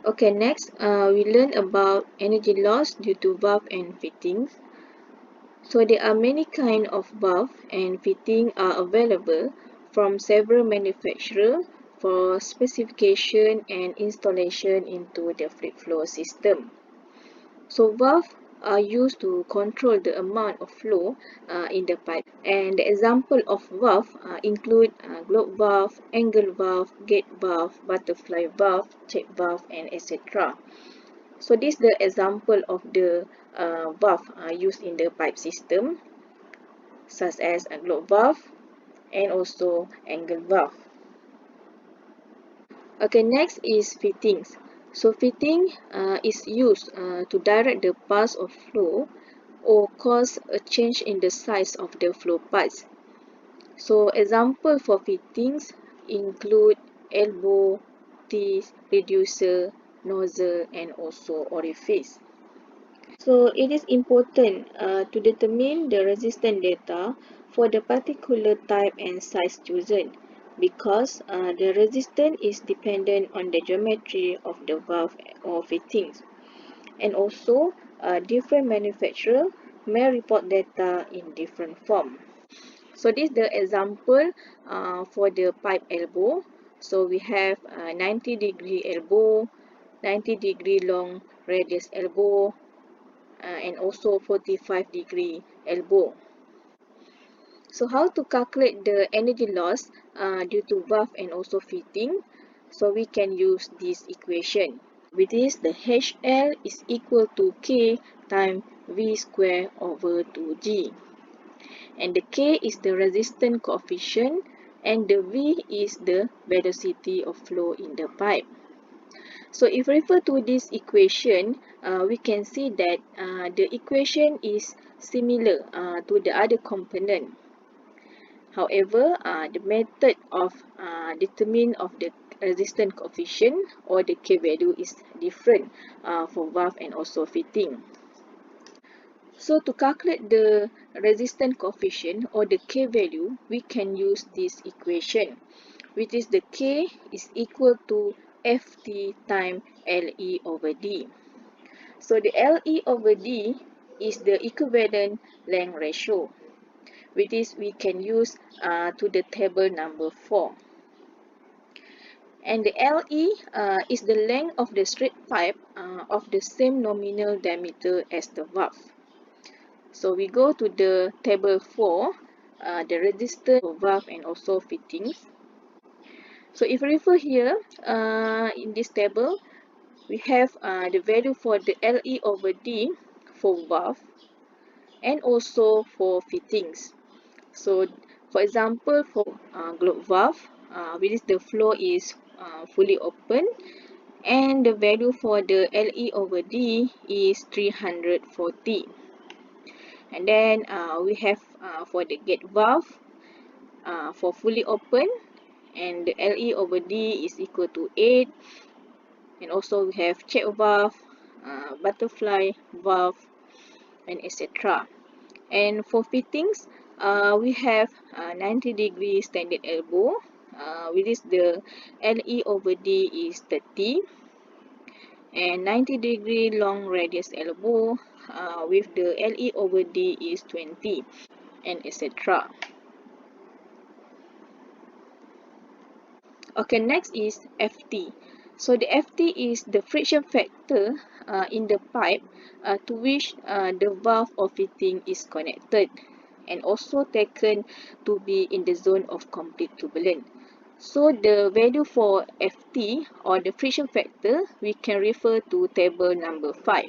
Okay, next we learn about energy loss due to valve and fittings. So there are many kinds of valve and fitting are available from several manufacturers for specification and installation into the fluid flow system. So valves are used to control the amount of flow in the pipe. And the example of valve include globe valve, angle valve, gate valve, butterfly valve, check valve, and etc. So this is the example of the valve used in the pipe system, such as a globe valve and also angle valve. Okay, next is fittings. So fitting is used to direct the path of flow or cause a change in the size of the flow pipes. So example for fittings include elbow, teeth, reducer, nozzle, and also orifice. So it is important to determine the resistance data for the particular type and size chosen because the resistance is dependent on the geometry of the valve or fittings. And also, different manufacturer may report data in different form. So this is the example for the pipe elbow. So we have 90-degree elbow, 90-degree long radius elbow, and also 45-degree elbow. So how to calculate the energy loss due to valve and also fitting? So we can use this equation. With this, the HL is equal to K times V square over 2G. And the K is the resistance coefficient and the V is the velocity of flow in the pipe. So if we refer to this equation, we can see that the equation is similar to the other component. However, the method of determine of the resistance coefficient or the K value is different for valve and also fitting. So to calculate the resistance coefficient or the K value, we can use this equation, which is the K is equal to Ft times Le over D. So the Le over D is the equivalent length ratio, which is we can use to the table number 4. And the Le is the length of the straight pipe of the same nominal diameter as the valve. So we go to the table 4, the resistance for valve and also fittings. So if we refer here in this table, we have the value for the Le over D for valve and also for fittings. So for example, for globe valve, which is the flow is fully open, and the value for the Le over D is 340. And then we have for the gate valve for fully open, and the Le over D is equal to 8. And also we have check valve, butterfly valve, and etc. And for fittings, we have 90-degree standard elbow, which is the Le over D is 30, and 90-degree long radius elbow with the Le over D is 20, and etc. Okay, next is Ft. So the Ft is the friction factor in the pipe to which the valve or fitting is connected, and also taken to be in the zone of complete turbulence. So the value for Ft or the friction factor, we can refer to table number 5.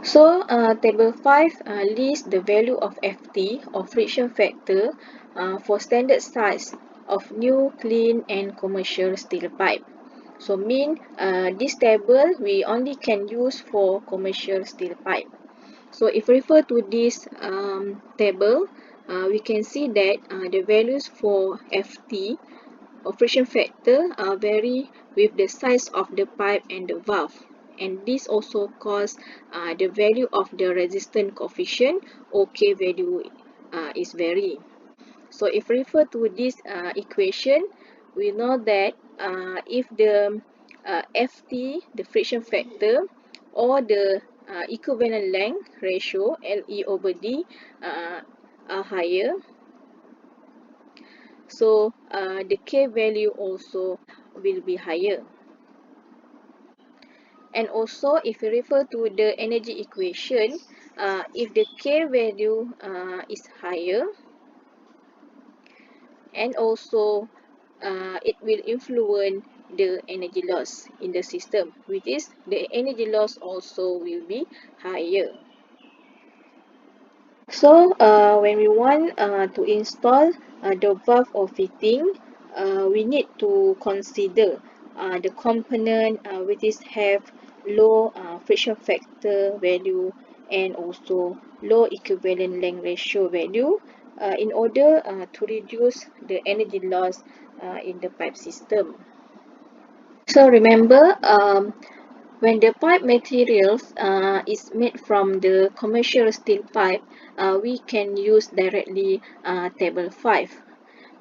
So table 5 lists the value of Ft or friction factor for standard size of new, clean and commercial steel pipe. So mean this table we only can use for commercial steel pipe. So if refer to this table, we can see that the values for Ft or friction factor vary with the size of the pipe and the valve, and this also cause the value of the resistance coefficient or K value is vary. So if refer to this equation, we know that if the FT, the friction factor, or the equivalent length ratio, LE over D, are higher. So the K value also will be higher. And also, if you refer to the energy equation, if the K value is higher, and also it will influence the energy loss in the system, which is the energy loss also will be higher. So when we want to install the valve or fitting, we need to consider the component which is have low friction factor value and also low equivalent length ratio value in order to reduce the energy loss in the pipe system. So remember, when the pipe materials is made from the commercial steel pipe, we can use directly table 5.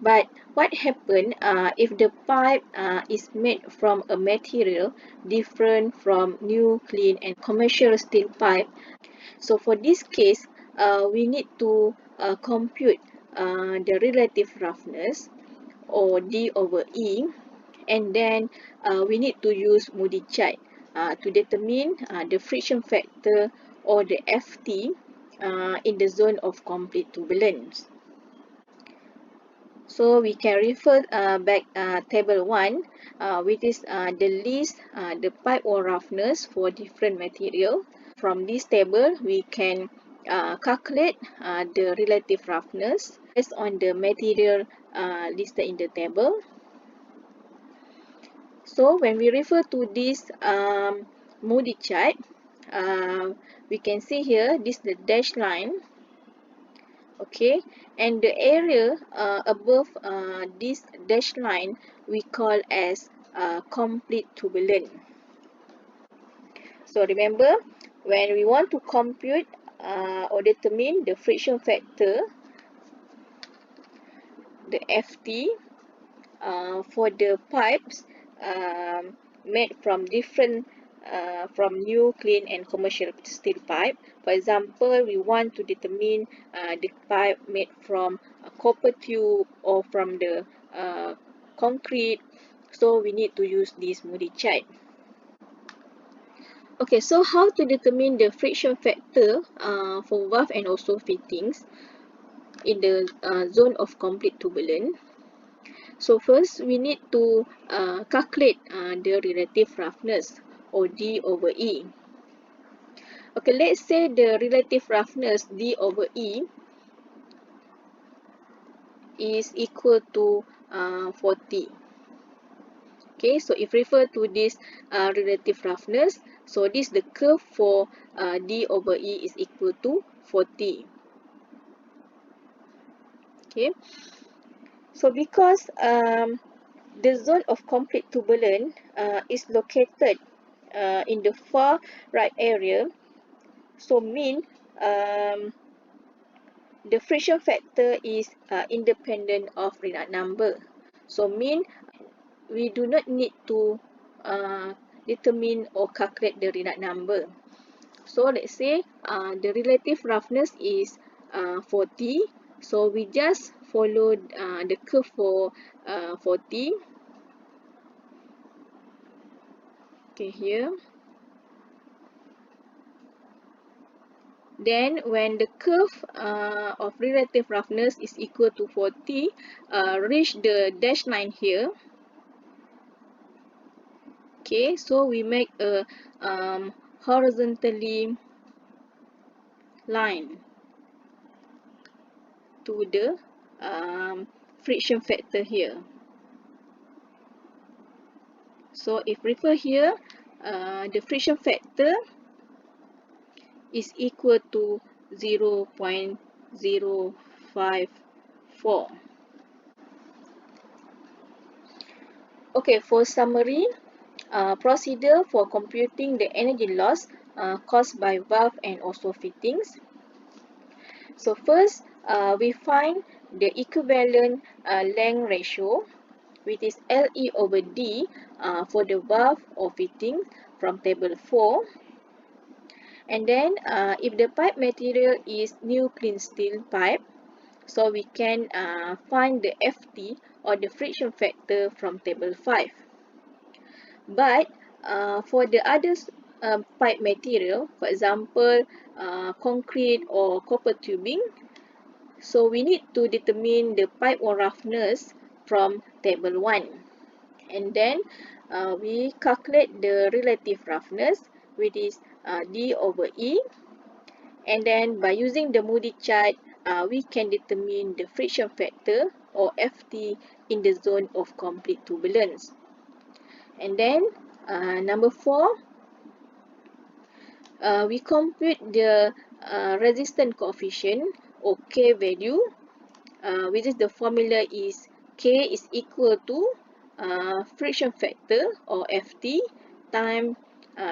But what happens if the pipe is made from a material different from new, clean and commercial steel pipe? So for this case, we need to compute the relative roughness, or D over E, and then we need to use Moody chart to determine the friction factor, or the FT, in the zone of complete turbulence. So we can refer back table 1, which is the list the pipe wall roughness for different material. From this table, we can calculate the relative roughness based on the material listed in the table. So when we refer to this Moody chart, we can see here this the dashed line, okay, and the area above this dashed line we call as complete turbulent. So remember, when we want to compute or determine the friction factor, the FT, for the pipes made from different from new, clean and commercial steel pipe. For example, we want to determine the pipe made from a copper tube or from the concrete, so we need to use this Moody chart. Okay, so how to determine the friction factor for valve and also fittings in the zone of complete turbulence? So first, we need to calculate the relative roughness, or D over E. Okay, let's say the relative roughness D over E is equal to 40. Okay, so if refer to this relative roughness, so this the curve for D over E is equal to 40. Okay, so because the zone of complete turbulence is located in the far right area, so mean the friction factor is independent of Reynolds number. So mean we do not need to determine or calculate the Reynolds number. So let's say the relative roughness is 40. So we just follow the curve for 40. Okay, here. Then when the curve of relative roughness is equal to 40, reach the dashed line here. Okay, so we make a horizontally line to the friction factor here. So if refer here, the friction factor is equal to 0.054. Okay, for summary, procedure for computing the energy loss caused by valve and also fittings. So first, we find the equivalent length ratio, which is LE over D for the valve or fitting from table 4. And then if the pipe material is new clean steel pipe, so we can find the FT or the friction factor from table 5. But for the other pipe material, for example, concrete or copper tubing, so we need to determine the pipe or roughness from table 1. And then we calculate the relative roughness, which is D over E. And then by using the Moody chart, we can determine the friction factor or FT in the zone of complete turbulence. And then number 4, we compute the resistance coefficient or K value, which is the formula is K is equal to friction factor or FT times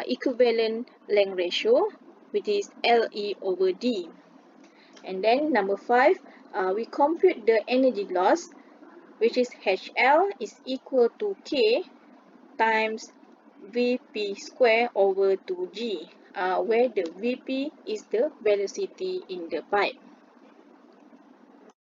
equivalent length ratio, which is LE over D. And then number 5, we compute the energy loss, which is HL is equal to K times Vp square over 2G, where the Vp is the velocity in the pipe.